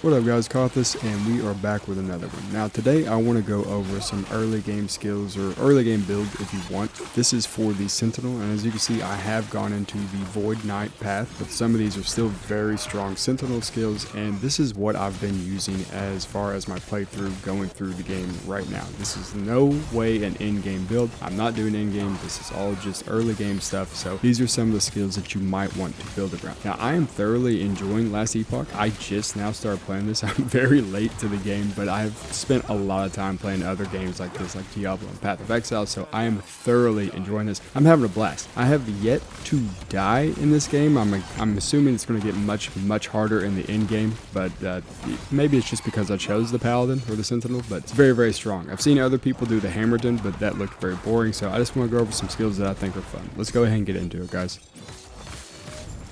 What up guys, Karthus, and we are back with another one. Now today I want to go over some early game skills, or early game build if you want. This is for the Sentinel, and as you can see I have gone into the Void Knight path, but some of these are still very strong Sentinel skills, and this is what I've been using as far as my playthrough going through the game right now. This is no way an in-game build. I'm not doing in-game, this is all just early game stuff, so these are some of the skills that you might want to build around. Now I am thoroughly enjoying Last Epoch. I just now started playing this. I'm very late to the game, but I've spent a lot of time playing other games like this, like Diablo and Path of Exile, so I am thoroughly enjoying this. I'm having a blast. I have yet to die in this game. I'm assuming it's going to get much harder in the end game, but maybe it's just because I chose the Paladin or the Sentinel, but it's very strong. I've seen other people do the Hammerton, but that looked very boring, so I just want to go over some skills that I think are fun. Let's go ahead and get into it, guys.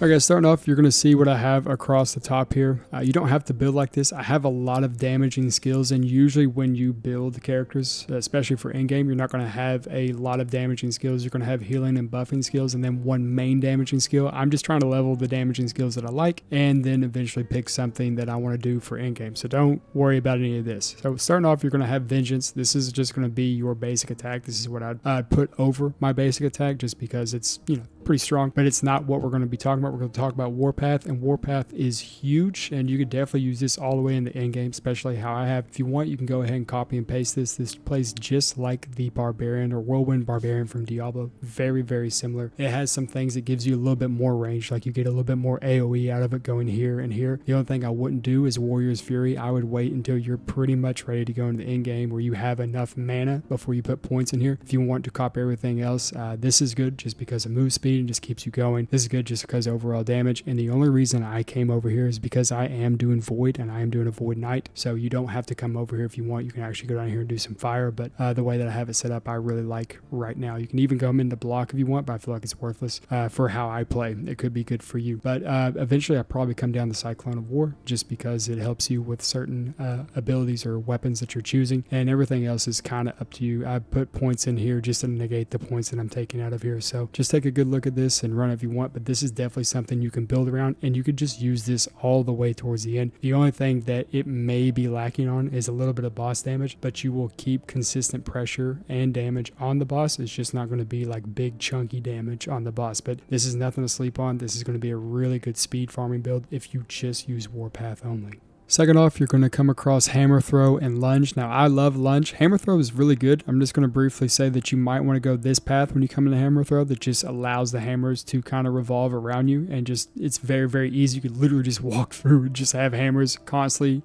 Alright guys, starting off, you're going to see what I have across the top here. You don't have to build like this. I have a lot of damaging skills, and usually when you build characters, especially for in-game, you're not going to have a lot of damaging skills. You're going to have healing and buffing skills, and then one main damaging skill. I'm just trying to level the damaging skills that I like, and then eventually pick something that I want to do for in-game. So don't worry about any of this. So starting off, you're going to have Vengeance. This is just going to be your basic attack. This is what I'd put over my basic attack, just because it's, you know, pretty strong, but it's not what we're going to be talking about. We're going to talk about Warpath, and Warpath is huge, and you could definitely use this all the way in the end game, especially how I have. If you want, you can go ahead and copy and paste this. This plays just like the Barbarian or Whirlwind Barbarian from Diablo. Very similar. It has some things that gives you a little bit more range, like you get a little bit more AoE out of it going here and here. The only thing I wouldn't do is Warrior's Fury. I would wait until you're pretty much ready to go into the end game where you have enough mana before you put points in here. If you want to copy everything else, this is good just because of move speed and just keeps you going. This is good just because of overall damage, and the only reason I came over here is because I am doing Void, and I am doing a Void Knight, so you don't have to come over here if you want. You can actually go down here and do some fire, but the way that I have it set up I really like right now. You can even go into block if you want, but I feel like it's worthless for how I play. It could be good for you, but eventually I probably come down the Cyclone of War just because it helps you with certain abilities or weapons that you're choosing, and everything else is kind of up to you. I put points in here just to negate the points that I'm taking out of here, so just take a good look at this and run it if you want, but this is definitely something you can build around, and you could just use this all the way towards the end. The only thing that it may be lacking on is a little bit of boss damage, but you will keep consistent pressure and damage on the boss. It's just not going to be like big chunky damage on the boss, but this is nothing to sleep on. This is going to be a really good speed farming build if you just use Warpath only. Second off, you're going to come across Hammer Throw and Lunge. Now, I love Lunge. Hammer Throw is really good. I'm just going to briefly say that you might want to go this path when you come into Hammer Throw that just allows the hammers to kind of revolve around you, and just it's very easy. You could literally just walk through and just have hammers constantly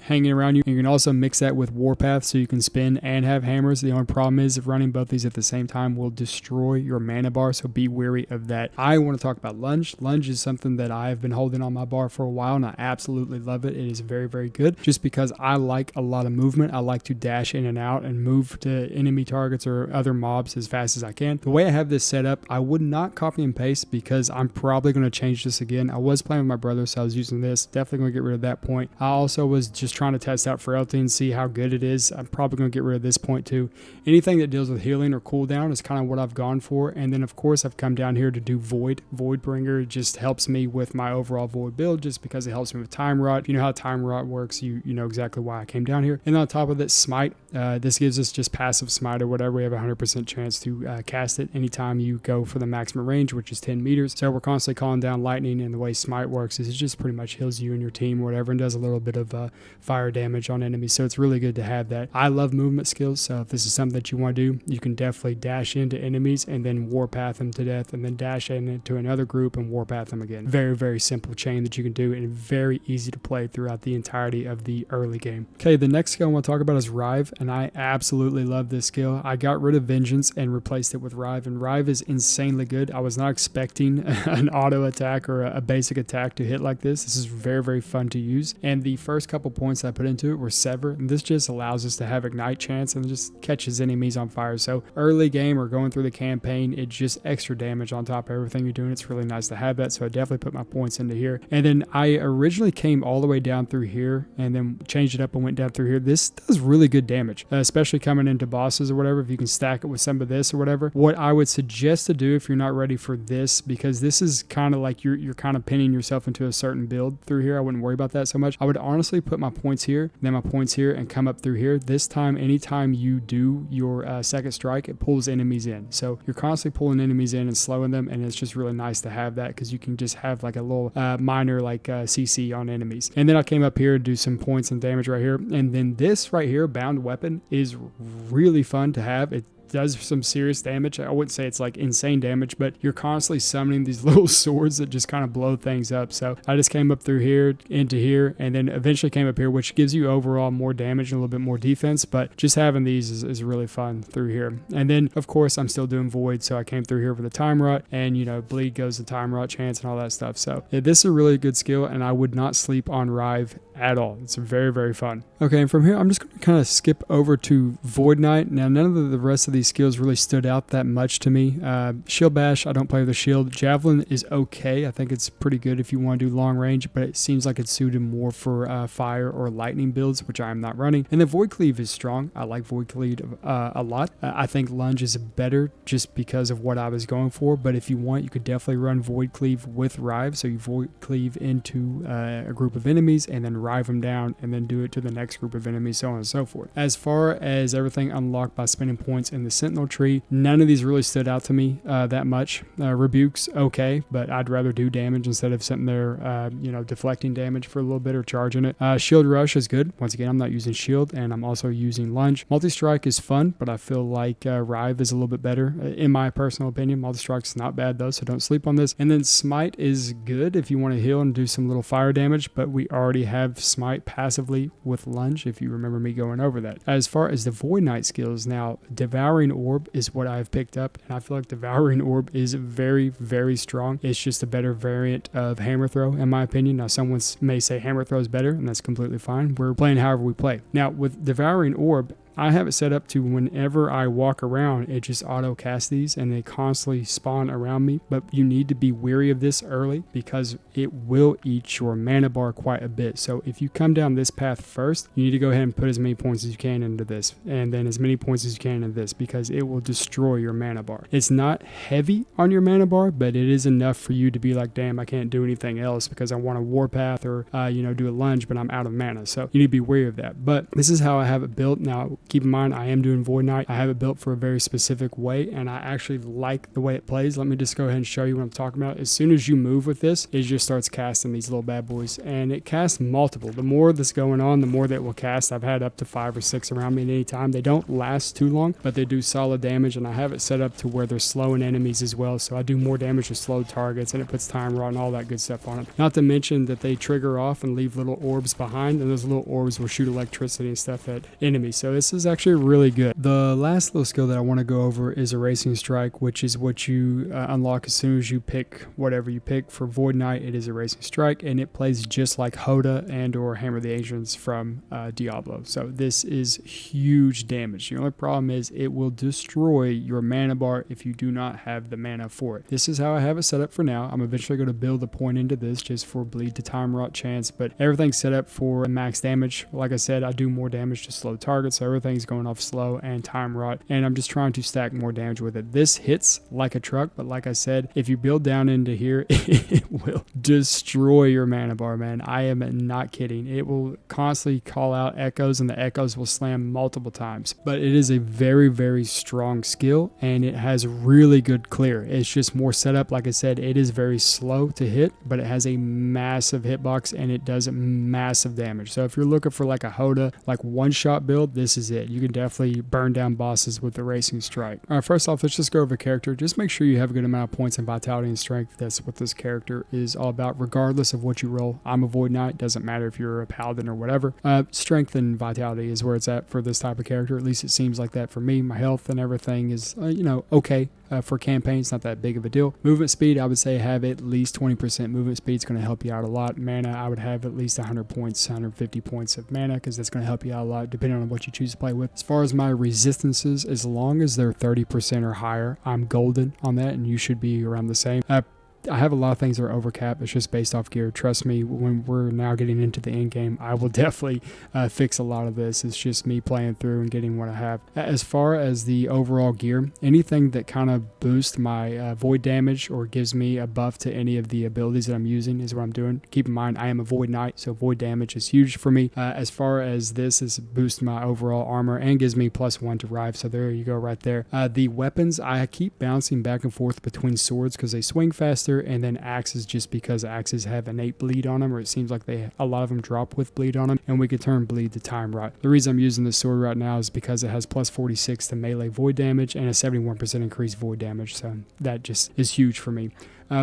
hanging around you. You can also mix that with Warpath so you can spin and have hammers. The only problem is if running both these at the same time will destroy your mana bar, so be wary of that. I want to talk about Lunge. Lunge is something that I've been holding on my bar for a while, and I absolutely love it. It is very good just because I like a lot of movement. I like to dash in and out and move to enemy targets or other mobs as fast as I can. The way I have this set up, I would not copy and paste because I'm probably going to change this again. I was playing with my brother, so I was using this. Definitely going to get rid of that point. I also was just trying to test out Frailty and see how good it is. I'm probably going to get rid of this point too. Anything that deals with healing or cooldown is kind of what I've gone for, and then of course I've come down here to do Void. Voidbringer just helps me with my overall Void build just because it helps me with Time Rot. If you know how Time Rot works, you know exactly why I came down here. And on top of that, Smite. This gives us just passive Smite or whatever. We have a 100% chance to cast it anytime you go for the maximum range, which is 10 meters. So we're constantly calling down lightning, and the way Smite works is it just pretty much heals you and your team or whatever, and does a little bit of fire damage on enemies. So it's really good to have that. I love movement skills, so if this is something that you want to do, you can definitely dash into enemies and then Warpath them to death, and then dash into another group and Warpath them again. Very simple chain that you can do, and very easy to play throughout the entirety of the early game. Okay, the next skill I want to talk about is Rive, and I absolutely love this skill. I got rid of Vengeance and replaced it with Rive, and Rive is insanely good. I was not expecting an auto attack or a basic attack to hit like this. This is very fun to use, and the first couple points that I put into it were Sever, and this just allows us to have Ignite chance and just catches enemies on fire. So early game or going through the campaign, it's just extra damage on top of everything you're doing. It's really nice to have that, so I definitely put my points into here. And then I originally came all the way down through here and then changed it up and went down through here. This does really good damage, especially coming into bosses or whatever. If you can stack it with some of this or whatever, what I would suggest to do if you're not ready for this, because this is kind of like you're kind of pinning yourself into a certain build through here, I wouldn't worry about that so much. I would honestly put my points here, then my points here, and come up through here. This time, anytime you do your second strike, it pulls enemies in. So you're constantly pulling enemies in and slowing them, and it's just really nice to have that because you can just have like a little minor like CC on enemies. And then I came up here to do some points and damage right here. And then this right here, bound weapon, is really fun to have. It does some serious damage. I wouldn't say it's like insane damage, but you're constantly summoning these little swords that just kind of blow things up. So I just came up through here into here and then eventually came up here, which gives you overall more damage and a little bit more defense, but just having these is really fun through here. And then of course I'm still doing void, so I came through here for the time rot, and you know, bleed goes the time rot chance and all that stuff. So yeah, this is a really good skill, and I would not sleep on Rive at all. It's very, very fun. Okay, and from here I'm just going to kind of skip over to Void Knight. Now none of the rest of these skills really stood out that much to me. Shield Bash, I don't play with the shield. Javelin is okay. I think it's pretty good if you want to do long range, but it seems like it's suited more for fire or lightning builds, which I am not running. And the Void Cleave is strong. I like Void Cleave a lot. I think Lunge is better just because of what I was going for, but if you want, you could definitely run Void Cleave with Rive. So you Void Cleave into a group of enemies and then Rive them down and then do it to the next group of enemies, so on and so forth. As far as everything unlocked by spending points in the Sentinel tree, none of these really stood out to me that much. Rebuke's okay, but I'd rather do damage instead of sitting there deflecting damage for a little bit or charging it. Shield Rush is good. Once again, I'm not using shield, and I'm also using Lunge. Multi-Strike is fun, but I feel like Rive is a little bit better in my personal opinion. Multi-Strike's not bad though, so don't sleep on this. And then Smite is good if you want to heal and do some little fire damage, but we already have Smite passively with Lunge, if you remember me going over that. As far as the Void Knight skills, now Devouring Orb is what I've picked up, and I feel like Devouring Orb is very, very strong. It's just a better variant of Hammer Throw in my opinion. Now someone may say Hammer Throw is better, and that's completely fine. We're playing however we play. Now with Devouring Orb, I have it set up to whenever I walk around, it just auto casts these and they constantly spawn around me. But you need to be wary of this early because it will eat your mana bar quite a bit. So if you come down this path first, you need to go ahead and put as many points as you can into this, and then as many points as you can into this, because it will destroy your mana bar. It's not heavy on your mana bar, but it is enough for you to be like, damn, I can't do anything else because I want a Warpath or do a Lunge, but I'm out of mana. So you need to be wary of that. But this is how I have it built. Now keep in mind, I am doing Void Knight. I have it built for a very specific way, and I actually like the way it plays. Let me just go ahead and show you what I'm talking about. As soon as you move with this, it just starts casting these little bad boys, and it casts multiple. The more that's going on, the more that it will cast. I've had up to 5 or 6 around me at any time. They don't last too long, but they do solid damage, and I have it set up to where they're slowing enemies as well, so I do more damage to slow targets, and it puts time rot and all that good stuff on them. Not to mention that they trigger off and leave little orbs behind, and those little orbs will shoot electricity and stuff at enemies. So this is actually really good. The last little skill that I want to go over is Erasing Strike, which is what you unlock as soon as you pick whatever you pick. For Void Knight, it is Erasing Strike, and it plays just like Hoda and or Hammer the Ancients from Diablo. So this is huge damage. The only problem is it will destroy your mana bar if you do not have the mana for it. This is how I have it set up for now. I'm eventually going to build a point into this just for bleed to time rot chance, but everything's set up for max damage. Like I said, I do more damage to slow targets, so everything's going off slow and time rot, and I'm just trying to stack more damage with it. This hits like a truck, but like I said, if you build down into here, it will destroy your mana bar, man. I am not kidding. It will constantly call out echoes, and the echoes will slam multiple times. But it is a very, very strong skill, and it has really good clear. It's just more set up. Like I said, it is very slow to hit, but it has a massive hitbox, and it does massive damage. So if you're looking for like a Hoda, like one-shot build, this is it. You can definitely burn down bosses with the Erasing Strike. All right, first off, let's just go over character. Just make sure you have a good amount of points in vitality and strength. That's what this character is all about. about regardless of what you roll. I'm a Void Knight, doesn't matter if you're a Paladin or whatever. Strength and vitality is where it's at for this type of character. At least it seems like that for me. My health and everything is, okay. For campaigns, not that big of a deal. Movement speed, I would say have at least 20% movement speed. It's going to help you out a lot. Mana, I would have at least 100 points, 150 points of mana, because that's going to help you out a lot depending on what you choose to play with. As far as my resistances, as long as they're 30% or higher, I'm golden on that, and you should be around the same. I have a lot of things that are overcapped. It's just based off gear. Trust me, when we're now getting into the end game, I will definitely fix a lot of this. It's just me playing through and getting what I have. As far as the overall gear, anything that kind of boosts my void damage or gives me a buff to any of the abilities that I'm using is what I'm doing. Keep in mind, I am a Void Knight, so void damage is huge for me. As far as this is boost my overall armor and gives me +1 to Rive, so there you go right there. The weapons, I keep bouncing back and forth between swords because they swing faster, and then axes just because axes have innate bleed on them, or it seems like a lot of them drop with bleed on them, and we could turn bleed to time rot. The reason I'm using this sword right now is because it has +46 to melee void damage and a 71% increased void damage, so that just is huge for me.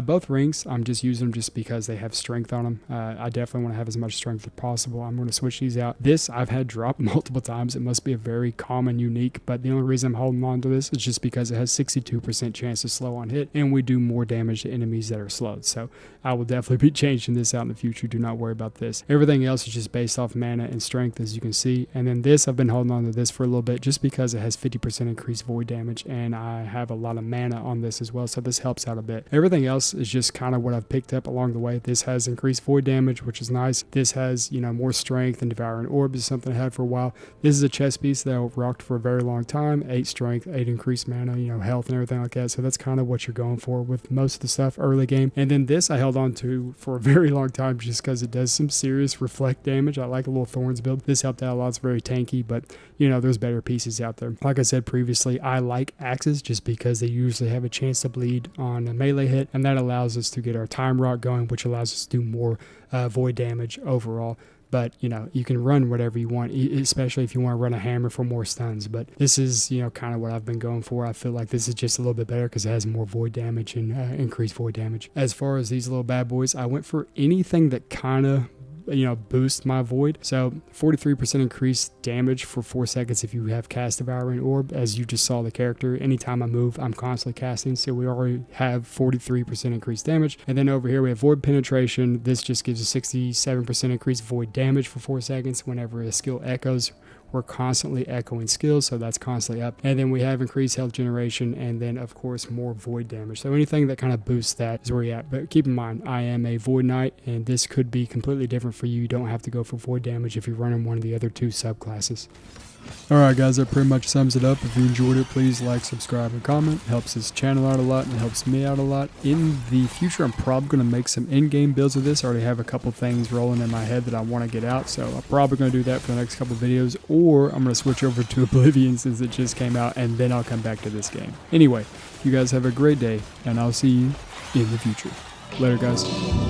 Both rings, I'm just using them just because they have strength on them. I definitely want to have as much strength as possible. I'm going to switch these out. This I've had drop multiple times. It must be a very common unique, but the only reason I'm holding on to this is just because it has 62% chance to slow on hit, and we do more damage to enemies that are slowed. So I will definitely be changing this out in the future. Do not worry about this. Everything else is just based off mana and strength, as you can see. And then this, I've been holding on to this for a little bit just because it has 50% increased void damage, and I have a lot of mana on this as well, so this helps out a bit. Everything else is just kind of what I've picked up along the way. This has increased void damage, which is nice. This has, more strength, and Devouring Orbs is something I had for a while. This is a chest piece that I rocked for a very long time. 8 strength, 8 increased mana, health and everything like that. So that's kind of what you're going for with most of the stuff early game. And then this I held on to for a very long time just because it does some serious reflect damage. I like a little Thorns build. This helped out a lot. It's very tanky, but there's better pieces out there. Like I said previously, I like axes just because they usually have a chance to bleed on a melee hit, and that allows us to get our time rot going, which allows us to do more void damage overall. But you can run whatever you want, especially if you want to run a hammer for more stuns. But this is kind of what I've been going for. I feel like this is just a little bit better because it has more void damage and increased void damage. As far as these little bad boys, I went for anything that kind of boost my void. So 43% increased damage for 4 seconds if you have cast Devouring Orb. As you just saw the character, anytime I move, I'm constantly casting, so we already have 43% increased damage. And then over here we have Void Penetration. This just gives a 67% increased void damage for 4 seconds whenever a skill echoes. We're constantly echoing skills, so that's constantly up. And then we have increased health generation, and then of course more void damage. So anything that kind of boosts that is where you're at. But keep in mind, I am a Void Knight, and this could be completely different for you. You don't have to go for void damage if you're running one of the other 2 subclasses. Alright guys, that pretty much sums it up. If you enjoyed it, please like, subscribe, and comment. It helps this channel out a lot, and it helps me out a lot. In the future, I'm probably going to make some in-game builds of this. I already have a couple things rolling in my head that I want to get out, so I'm probably going to do that for the next couple videos, or I'm going to switch over to Oblivion since it just came out, and then I'll come back to this game. Anyway, you guys have a great day, and I'll see you in the future. Later guys.